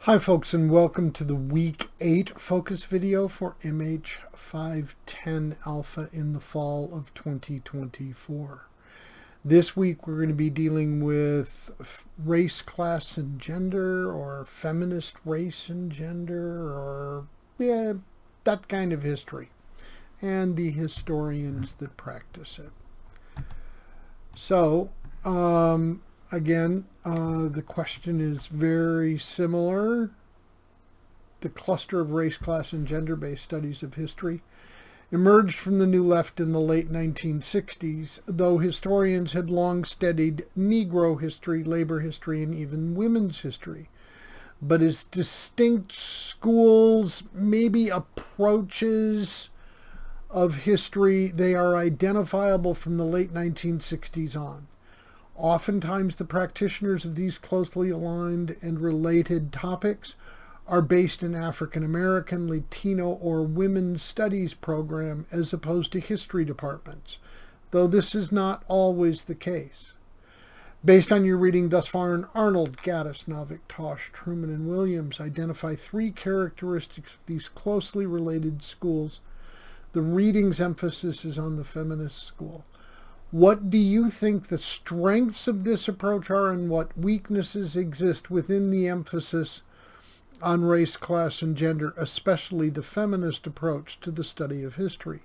Hi folks, and welcome to the Week 8 focus video for MH510 Alpha in the fall of 2024. This week we're going to be dealing with race, class, and gender, or feminist race and gender, or that kind of history, and the historians that practice it. So, again, the question is very similar. The cluster of race, class, and gender-based studies of history emerged from the New Left in the late 1960s, though historians had long studied Negro history, labor history, and even women's history. But as distinct schools, maybe approaches of history, they are identifiable from the late 1960s on. Oftentimes, the practitioners of these closely aligned and related topics are based in African American, Latino, or women's studies program as opposed to history departments, though this is not always the case. Based on your reading thus far, Arnold, Gaddis, Novick, Tosh, Truman, and Williams identify three characteristics of these closely related schools. The reading's emphasis is on the feminist school. What do you think the strengths of this approach are, and what weaknesses exist within the emphasis on race, class, and gender, especially the feminist approach to the study of history?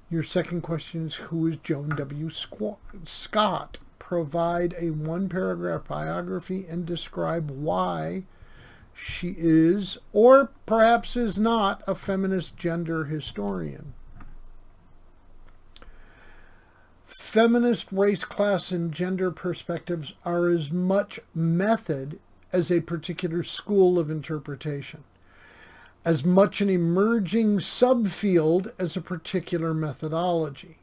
Your second question is, who is Joan W. Scott? Provide a one-paragraph biography and describe why she is, or perhaps is not, a feminist gender historian. Feminist race, class, and gender perspectives are as much method as a particular school of interpretation, as much an emerging subfield as a particular methodology.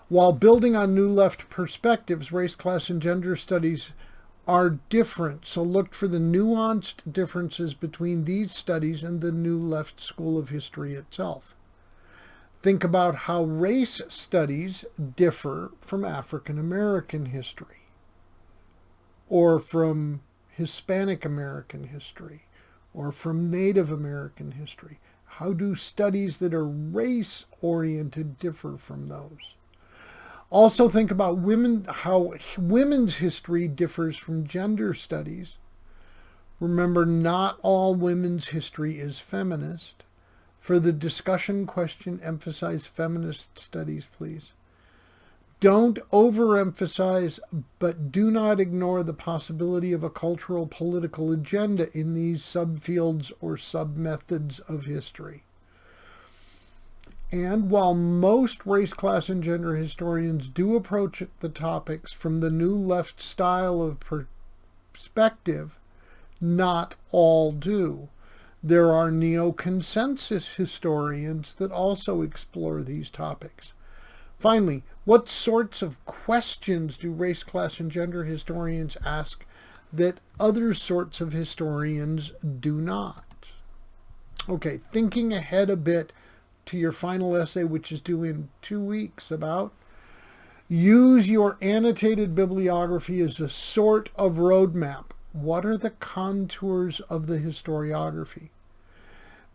While building on New Left perspectives, race, class, and gender studies are different, so look for the nuanced differences between these studies and the New Left school of history itself. Think about how race studies differ from African American history, or from Hispanic American history, or from Native American history. How do studies that are race-oriented differ from those? Also think about how women's history differs from gender studies. Remember, not all women's history is feminist. For the discussion question, emphasize feminist studies, please. Don't overemphasize, but do not ignore the possibility of a cultural political agenda in these subfields or submethods of history. And while most race, class, and gender historians do approach the topics from the New Left style of perspective, not all do. There are neo-consensus historians that also explore these topics. Finally, what sorts of questions do race, class, and gender historians ask that other sorts of historians do not? Okay, thinking ahead a bit to your final essay, which is due in 2 weeks, about use your annotated bibliography as a sort of roadmap. What are the contours of the historiography?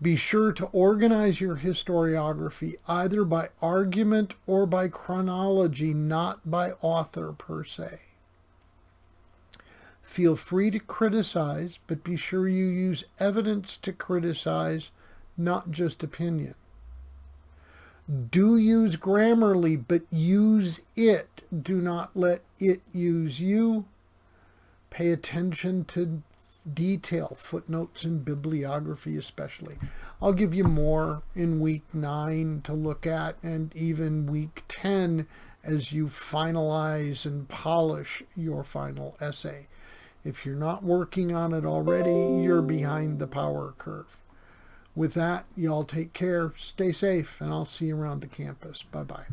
Be sure to organize your historiography either by argument or by chronology, not by author per se. Feel free to criticize, but be sure you use evidence to criticize, not just opinion. Do use Grammarly, but use it. Do not let it use you. Pay attention to detail, footnotes, and bibliography especially. I'll give you more in week 9 to look at, and even week 10 as you finalize and polish your final essay. If you're not working on it already, you're behind the power curve. With that, y'all take care, stay safe, and I'll see you around the campus. Bye-bye.